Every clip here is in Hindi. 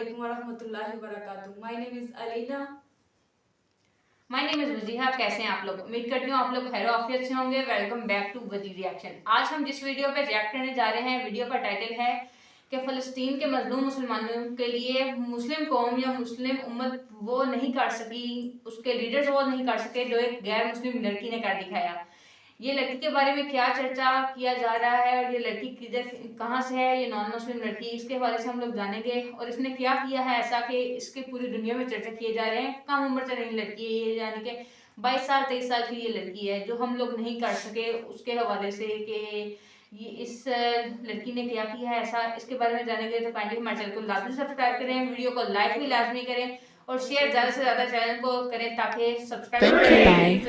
Assalamualaikum warahmatullahi wabarakatuh. My name is Alina. My name is Wajiha. कैसे हैं आप लोग? उम्मीद करती हूँ आप लोग खैर आफियत से होंगे। वेलकम बैक टू वजी रिएक्शन। आज हम जिस वीडियो पे रिएक्ट करने जा रहे हैं, वीडियो का टाइटल है कि फ़लस्तीन के मजलूम मुसलमानों के लिए मुस्लिम कौम या मुस्लिम उम्मत वो नहीं कर सकी, उसके लीडर्स वो नहीं कर सके जो एक गैर मुस्लिम लड़की ने कर दिखाया। ये लड़की के बारे में क्या चर्चा किया जा रहा है और ये लड़की किधर कहाँ से है, ये नॉन मुस्लिम लड़की, इसके बारे से हम लोग जानेंगे। और इसने क्या किया है ऐसा कि इसके पूरी दुनिया में चर्चा किए जा रहे हैं। कम उम्र से नहीं लड़की है ये, यानी कि 22 साल 23 साल की ये लड़की है जो हम लोग नहीं कर सके, उसके हवाले से कि ये इस लड़की ने क्या किया है ऐसा, इसके बारे में जानेंगे। तो काइंडली हमारे चैनल को लाजमी सब्सक्राइब करें, वीडियो को लाइक भी लाजमी करें और शेयर ज़्यादा से ज़्यादा चैनल को करें ताकि सब्सक्राइब करें।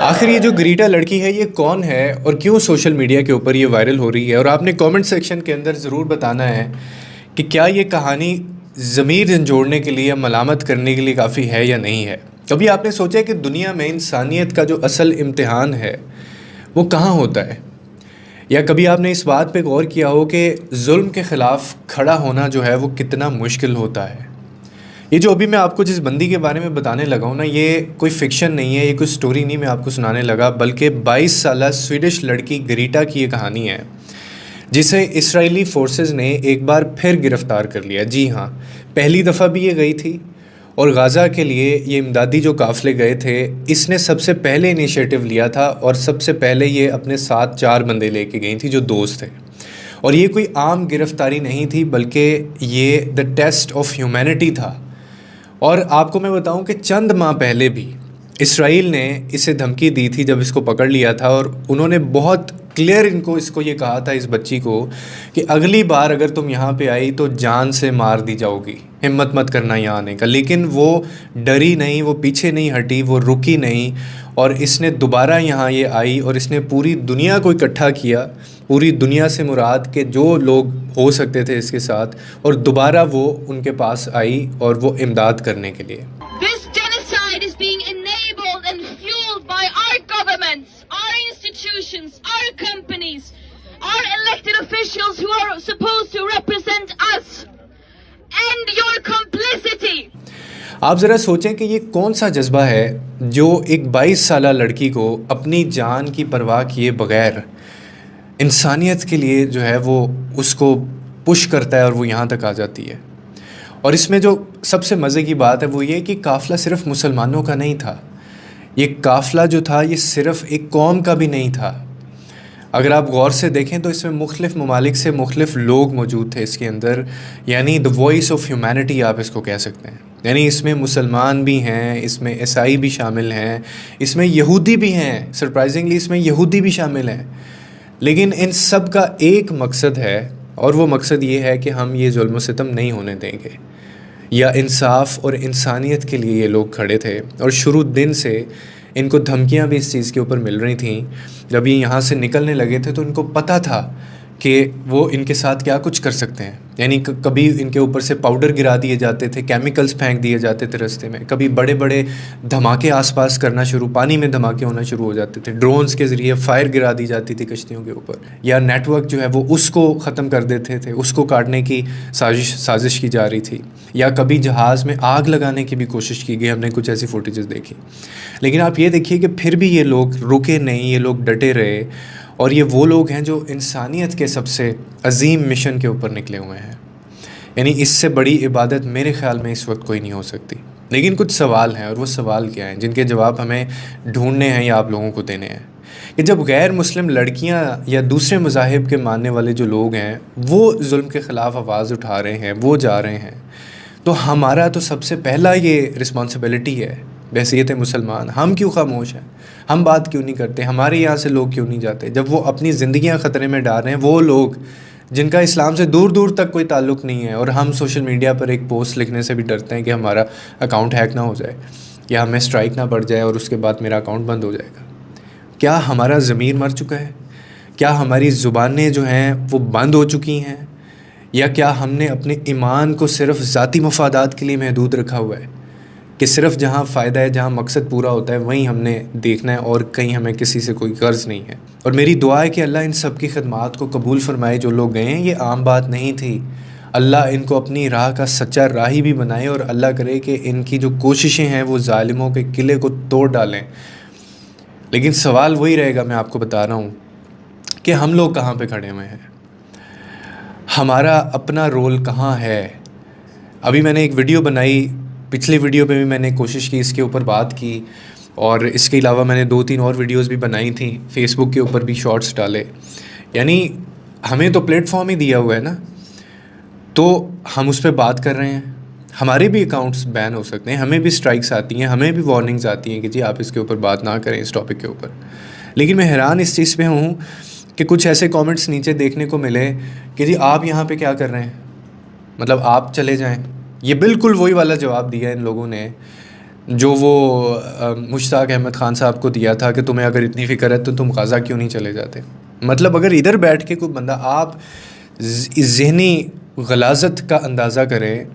आखिर ये जो ग्रीटा लड़की है ये कौन है और क्यों सोशल मीडिया के ऊपर ये वायरल हो रही है, और आपने कमेंट सेक्शन के अंदर ज़रूर बताना है कि क्या ये कहानी ज़मीर झंझोड़ने के लिए या मलामत करने के लिए काफ़ी है या नहीं है। कभी आपने सोचा कि दुनिया में इंसानियत का जो असल इम्तिहान है वो कहाँ होता है, या कभी आपने इस बात पे गौर किया हो कि जुल्म के ख़िलाफ़ खड़ा होना जो है वो कितना मुश्किल होता है। ये जो अभी मैं आपको जिस बंदी के बारे में बताने लगा हूँ ना, ये कोई फ़िक्शन नहीं है, ये कोई स्टोरी नहीं मैं आपको सुनाने लगा, बल्कि 22 साला स्वीडिश लड़की ग्रीटा की ये कहानी है जिसे इजरायली फोर्सेस ने एक बार फिर गिरफ़्तार कर लिया। जी हाँ, पहली दफ़ा भी ये गई थी और गाज़ा के लिए ये इमदादी जो काफ़िले गए थे, इसने सबसे पहले इनिशिएटिव लिया था और सबसे पहले ये अपने साथ 4 बंदे लेके गई थी जो दोस्त थे। और ये कोई आम गिरफ़्तारी नहीं थी बल्कि ये द टेस्ट ऑफ ह्यूमैनिटी था। और आपको मैं बताऊं कि चंद माह पहले भी इसराइल ने इसे धमकी दी थी जब इसको पकड़ लिया था, और उन्होंने बहुत क्लियर इसको ये कहा था, इस बच्ची को, कि अगली बार अगर तुम यहाँ पे आई तो जान से मार दी जाओगी, हिम्मत मत करना यहाँ आने का। लेकिन वो डरी नहीं, वो पीछे नहीं हटी, वो रुकी नहीं, और इसने दोबारा यहाँ ये आई और इसने पूरी दुनिया को इकट्ठा किया, पूरी दुनिया से मुराद के जो लोग हो सकते थे इसके साथ, और दोबारा वो उनके पास आई और वो इमदाद करने के लिए। This genocide is being enabled and fueled by our governments, our institutions, our companies, our elected officials who are supposed to represent us, and your complicity. आप ज़रा सोचें कि ये कौन सा जज्बा है जो एक 22 साला लड़की को अपनी जान की परवाह किए बग़ैर इंसानियत के लिए जो है वो उसको पुश करता है और वो यहाँ तक आ जाती है। और इसमें जो सबसे मज़े की बात है वो ये कि काफ़िला सिर्फ़ मुसलमानों का नहीं था, ये काफ़िला जो था ये सिर्फ़ एक कौम का भी नहीं था। अगर आप गौर से देखें तो इसमें मुख्तलिफ़ ममालिक से मुख्तलिफ़ लोग मौजूद थे इसके अंदर, यानी द वॉइस ऑफ ह्यूमैनिटी आप इसको कह सकते हैं। यानी इसमें मुसलमान भी हैं, इसमें ईसाई भी शामिल हैं, इसमें यहूदी भी हैं, सरप्राइजिंगली इसमें यहूदी भी शामिल हैं। लेकिन इन सब का एक मकसद है, और वो मकसद ये है कि हम ये जुल्म सितम नहीं होने देंगे, या इंसाफ और इंसानियत के लिए ये लोग खड़े थे। और शुरू दिन से इनको धमकियां भी इस चीज़ के ऊपर मिल रही थी। जब ये यहाँ से निकलने लगे थे तो इनको पता था कि वो इनके साथ क्या कुछ कर सकते हैं। यानी कभी इनके ऊपर से पाउडर गिरा दिए जाते थे, केमिकल्स फेंक दिए जाते थे रास्ते में, कभी बड़े बड़े धमाके आसपास करना शुरू, पानी में धमाके होना शुरू हो जाते थे, ड्रोन्स के ज़रिए फायर गिरा दी जाती थी कश्तियों के ऊपर, या नेटवर्क जो है वो उसको ख़त्म कर देते थे, उसको काटने की साजिश की जा रही थी, या कभी जहाज़ में आग लगाने की भी कोशिश की गई। हमने कुछ ऐसी फुटेजेस देखी। लेकिन आप ये देखिए कि फिर भी ये लोग रुके नहीं, ये लोग डटे रहे, और ये वो लोग हैं जो इंसानियत के सबसे अजीम मिशन के ऊपर निकले हुए हैं। यानी इससे बड़ी इबादत मेरे ख़्याल में इस वक्त कोई नहीं हो सकती। लेकिन कुछ सवाल हैं, और वो सवाल क्या हैं जिनके जवाब हमें ढूंढने हैं या आप लोगों को देने हैं। कि जब गैर मुस्लिम लड़कियां या दूसरे मज़ाहिब के मानने वाले जो लोग हैं वो जुल्म के ख़िलाफ़ आवाज़ उठा रहे हैं, वो जा रहे हैं, तो हमारा तो सबसे पहला ये रिस्पॉन्सिबिलिटी है, बहसीयत मुसलमान, हम क्यों खामोश हैं, हम बात क्यों नहीं करते, हमारे यहाँ से लोग क्यों नहीं जाते जब वो अपनी ज़िंदगियाँ ख़तरे में डाल रहे हैं, वो लोग जिनका इस्लाम से दूर दूर तक कोई ताल्लुक़ नहीं है। और हम सोशल मीडिया पर एक पोस्ट लिखने से भी डरते हैं कि हमारा अकाउंट हैक ना हो जाए या हमें स्ट्राइक ना पड़ जाए और उसके बाद मेरा अकाउंट बंद हो जाएगा। क्या हमारा ज़मीर मर चुका है? क्या हमारी ज़ुबानें जो हैं वो बंद हो चुकी हैं? या क्या हमने अपने ईमान को सिर्फ़ ज़ाती मफादात के लिए महदूद रखा हुआ है कि सिर्फ़ जहाँ फ़ायदा है, जहाँ मकसद पूरा होता है वहीं हमने देखना है और कहीं हमें किसी से कोई गर्ज़ नहीं है। और मेरी दुआ है कि अल्लाह इन सब की खिदमात को कबूल फ़रमाए जो लोग गए हैं। ये आम बात नहीं थी, अल्लाह इनको अपनी राह का सच्चा राही भी बनाए और अल्लाह करे कि इनकी जो कोशिशें हैं वो ज़ालिमों के किले को तोड़ डालें। लेकिन सवाल वही रहेगा, मैं आपको बता रहा हूँ कि हम लोग कहाँ पे खड़े हुए हैं, हमारा अपना रोल कहाँ है। अभी मैंने एक वीडियो बनाई, पिछले वीडियो पे भी मैंने कोशिश की इसके ऊपर बात की, और इसके अलावा मैंने 2-3 और वीडियोस भी बनाई थी, फेसबुक के ऊपर भी शॉर्ट्स डाले। यानी हमें तो प्लेटफॉर्म ही दिया हुआ है ना, तो हम उस पर बात कर रहे हैं। हमारे भी अकाउंट्स बैन हो सकते हैं, हमें भी स्ट्राइक्स आती हैं, हमें भी वार्निंग्स आती हैं कि जी आप इसके ऊपर बात ना करें, इस टॉपिक के ऊपर। लेकिन मैं हैरान इस चीज़ पे हूँ कि कुछ ऐसे कमेंट्स नीचे देखने को मिले कि जी आप यहाँ पे क्या कर रहे हैं, मतलब आप चले जाएं। ये बिल्कुल वही वाला जवाब दिया इन लोगों ने जो वो मुश्ताक अहमद ख़ान साहब को दिया था कि तुम्हें अगर इतनी फ़िक्र है तो तुम गाज़ा क्यों नहीं चले जाते। मतलब अगर इधर बैठ के कोई बंदा, आप ज़हनी गलाज़त का अंदाज़ा करें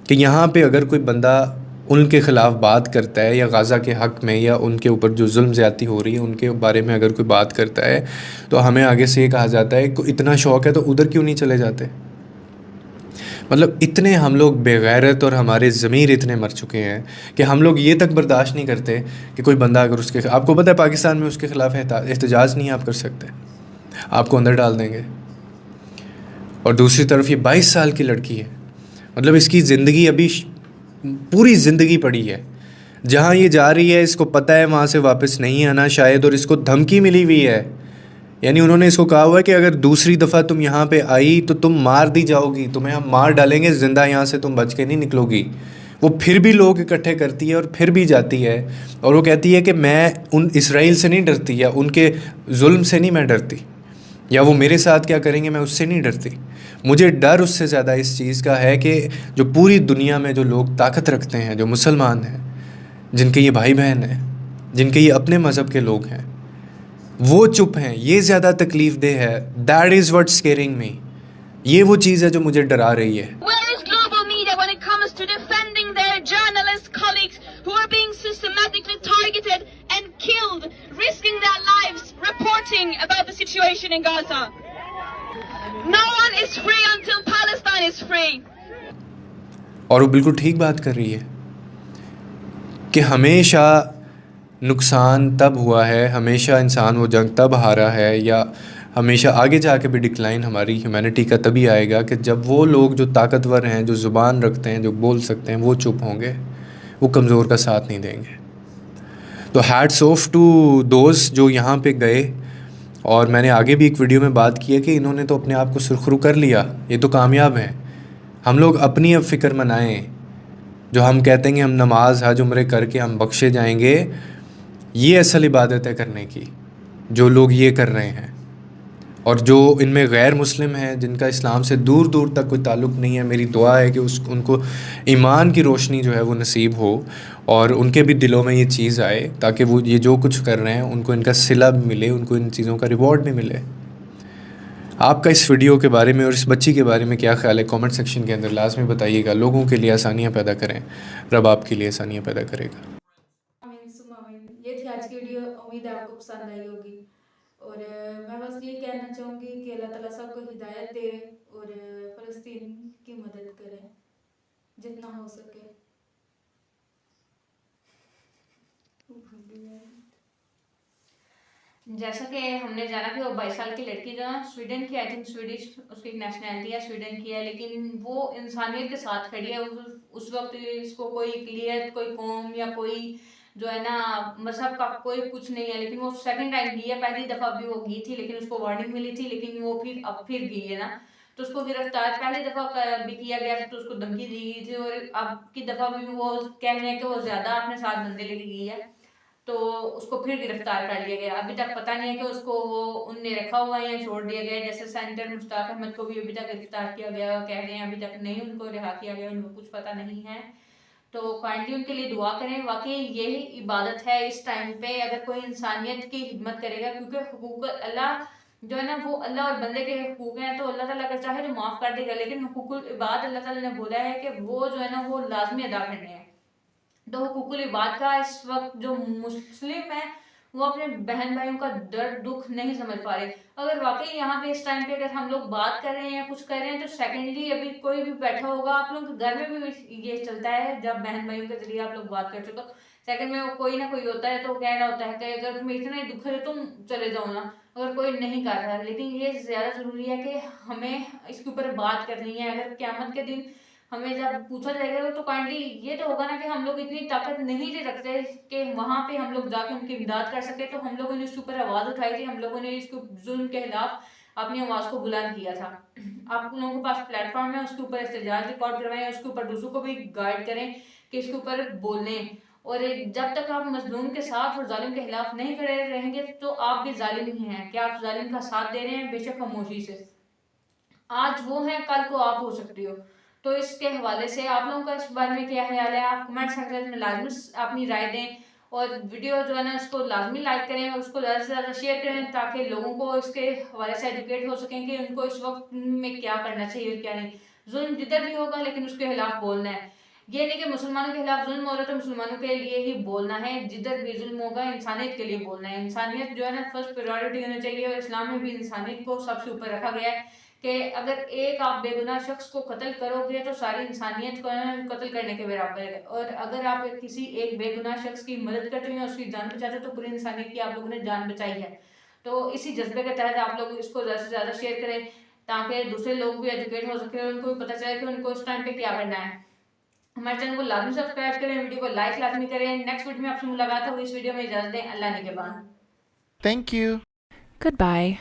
कि यहाँ पे अगर कोई बंदा उनके ख़िलाफ़ बात करता है या गाज़ा के हक़ में या उनके ऊपर जो जुल्म ज़्यादती हो रही है उनके बारे में अगर कोई बात करता है, तो हमें आगे से ये कहा जाता है कि इतना शौक़ है तो उधर क्यों नहीं चले जाते। मतलब इतने हम लोग बेगैरत और हमारे ज़मीर इतने मर चुके हैं कि हम लोग ये तक बर्दाश्त नहीं करते कि कोई बंदा अगर उसके, आपको पता है पाकिस्तान में उसके ख़िलाफ़ एहतजाज नहीं आप कर सकते, आपको अंदर डाल देंगे। और दूसरी तरफ ये 22 साल की लड़की है, मतलब इसकी ज़िंदगी अभी पूरी ज़िंदगी पड़ी है, जहाँ ये जा रही है इसको पता है वहाँ से वापस नहीं आना शायद, और इसको धमकी मिली हुई है। यानी उन्होंने इसको कहा हुआ है कि अगर दूसरी दफ़ा तुम यहाँ पे आई तो तुम मार दी जाओगी, तुम्हें हम मार डालेंगे, ज़िंदा यहाँ से तुम बच के नहीं निकलोगी। वो फिर भी लोग इकट्ठे करती है और फिर भी जाती है, और वो कहती है कि मैं उन इसराइल से नहीं डरती, या उनके जुल्म से नहीं मैं डरती, या वो मेरे साथ क्या करेंगे मैं उससे नहीं डरती। मुझे डर उससे ज़्यादा इस चीज़ का है कि जो पूरी दुनिया में जो लोग ताकत रखते हैं, जो मुसलमान हैं, जिनके ये भाई बहन हैं, जिनके ये अपने मज़हब के लोग हैं, वो चुप हैं, ये ज़्यादा तकलीफ़ दे है। दैट इज़ व्हाट्स स्केयरिंग मी। ये वो चीज़ है जो मुझे डरा रही है। Where is global media when it comes to defending their journalist colleagues who are being systematically targeted and killed, risking their lives reporting about the situation in Gaza? No one is free until Palestine is free. और वो बिल्कुल ठीक बात कर रही है कि हमेशा नुकसान तब हुआ है, हमेशा इंसान वो जंग तब हारा है, या हमेशा आगे जाके भी डिक्लाइन हमारी ह्यूमैनिटी का तभी आएगा कि जब वो लोग जो ताकतवर हैं, जो ज़ुबान रखते हैं, जो बोल सकते हैं, वो चुप होंगे, वो कमज़ोर का साथ नहीं देंगे। तो हैट्स ऑफ टू दोस्त जो यहाँ पे गए, और मैंने आगे भी एक वीडियो में बात की है कि इन्होंने तो अपने आप को सुरखरू कर लिया, ये तो कामयाब हैं। हम लोग अपनी अब फ़िक्र मनाएं, जो हम कहते हैं कि हम नमाज हज उम्रे करके हम बख्शे जाएंगे, ये असल इबादत है करने की, जो लोग ये कर रहे हैं। और जो इनमें गैर मुस्लिम हैं, जिनका इस्लाम से दूर दूर तक कोई ताल्लुक़ नहीं है, मेरी दुआ है कि उनको ईमान की रोशनी जो है वो नसीब हो, और उनके भी दिलों में ये चीज़ आए, ताकि वो ये जो कुछ कर रहे हैं उनको इनका सिला भी मिले, उनको इन चीज़ों का रिवॉर्ड भी मिले। आपका इस वीडियो के बारे में और इस बच्ची के बारे में क्या ख्याल है, कमेंट सेक्शन के अंदर लाजमी बताइएगा। लोगों के लिए आसानियाँ पैदा करें, रब आपके लिए आसानियाँ पैदा करेगा। ये थी आज की वीडियो, उम्मीद है आपको पसंद आई होगी। और मैं बस ये कहना चाहूँगी कि अल्लाह ताला सबको हिदायत दे और फ़लस्तीन की मदद करें जितना हो सके। जैसा कि हमने जाना कि वो 22 साल की लड़की जो है स्वीडन की, आई थिंक स्वीडिश उसकी नेशनैलिटी है, स्वीडन की है, लेकिन वो इंसानियत के साथ खड़ी है। उस वक्त इसको कोई इकलियत, कोई कौम या कोई जो है ना मजहब का कोई कुछ नहीं है, लेकिन वो सेकंड टाइम गई है। पहली दफ़ा भी वो गई थी लेकिन उसको वार्निंग मिली थी, लेकिन वो फिर गई है ना, तो उसको गिरफ्तार पहली दफ़ा भी किया गया था, तो उसको धमकी दी गई थी, और अब की दफ़ा भी वो कह रहे हैं कि वो ज़्यादा अपने साथ बंदे लेके गई है, तो उसको फिर गिरफ्तार कर लिया गया। अभी तक पता नहीं है कि उसको वो उनने रखा हुआ है या छोड़ दिया गया। जैसे सेंटर मुश्ताक अहमद को भी अभी तक गिरफ्तार किया गया, कह रहे हैं अभी तक नहीं उनको रिहा किया गया, उनको कुछ पता नहीं है। तो काइंडली उनके लिए दुआ करें। वाकई यही इबादत है इस टाइम पे, अगर कोई इंसानियत की खिदमत करेगा, क्योंकि हुकूक अल्लाह जो है ना वो अल्लाह और बंदे के हुकूक हैं, तो अल्लाह ताला अगर चाहे तो माफ़ कर देगा, लेकिन हुकूकुल इबाद अल्लाह ताला ने बोला है कि वो जो है ना वो लाजमी अदा करने हैं। तो हुकूकुल इबाद का इस वक्त जो मुस्लिम है वो अपने बहन भाइयों का दर्द दुख नहीं समझ पा रहे। अगर वाकई यहाँ पे इस टाइम पे अगर हम लोग बात कर रहे हैं या कुछ कर रहे हैं, तो सेकेंडली अभी कोई भी बैठा होगा, आप लोगों के घर में भी ये चलता है, जब बहन भाइयों के जरिए आप लोग बात करते हो तो सेकंड में वो कोई ना कोई होता है तो कह रहा होता है कि अगर तुम्हें इतना ही दुख है तो तुम चले जाओ ना, अगर कोई नहीं कर रहा है। लेकिन ये ज़्यादा ज़रूरी है कि हमें इसके ऊपर बात करनी है। अगर क़यामत के दिन हमें जब पूछा जाएगा तो काइंडली ये तो होगा ना कि हम लोग इतनी ताकत नहीं दे रखते कि वहाँ पे हम लोग जाके उनकी इमदाद कर सके। तो हम लोगों ने इसके ऊपर आवाज़ उठाई थी, हम लोगों ने इसको जुल्म के खिलाफ अपनी आवाज़ को बुलंद किया था। आप लोगों के पास प्लेटफॉर्म है, उसके ऊपर एहतजाज रिकॉर्ड करवाएं, उसके ऊपर दूसरों को भी गाइड करें कि इसके ऊपर बोलें। और जब तक आप मजलूम के साथ और जालिम के खिलाफ नहीं खड़े रहेंगे तो आप भी जालिम ही हैं। क्या आप जालिम का साथ दे रहे हैं? बेशक खामोशी से। आज वो हैं, कल को आप हो सकती हो। तो इसके हवाले से आप लोगों का इस बारे में क्या ख्याल है? आप कमेंट सेक्शन में लाजमी अपनी राय दें, और वीडियो जो है ना उसको लाजमी लाइक करें और उसको ज़्यादा से ज़्यादा शेयर करें, ताकि लोगों को इसके हवाले से एजुकेट हो सकें कि उनको इस वक्त में क्या करना चाहिए और क्या नहीं। जुल्म जिधर भी होगा लेकिन उसके खिलाफ बोलना है। ये नहीं कि मुसलमानों के खिलाफ जुल्म हो रहा है तो मुसलमानों के लिए ही बोलना है। जिधर भी जुल्म होगा इंसानियत के लिए बोलना है। इंसानियत जो है ना फर्स्ट प्रायोरिटी होनी चाहिए, और इस्लाम में भी इंसानियत को सबसे ऊपर रखा गया है कि अगर एक आप बेगुनाह शख्स को कत्ल करोगे तो सारी इंसानियत को कत्ल करने के बराबर है। और अगर आप किसी एक बेगुनाह शख्स की मदद करते हैं, उसकी जान बचाते हो, तो पूरी इंसानियत की आप लोगों ने जान बचाई है। तो इसी जज्बे के तहत आप लोग इसको ज़्यादा से ज़्यादा शेयर करें, ताकि दूसरे लोग भी एजुकेट हो सके, उनको भी पता चले कि उनको इस टाइम पे क्या करना है। हमारे चैनल को लाजमी सब्सक्राइब करें, वीडियो को लाइक लाजमी करें। नेक्स्ट वीडियो में आपसे मुलाकात होगी। इस वीडियो में इजाजत दें। अल्लाह निगहबान। Thank you. Goodbye.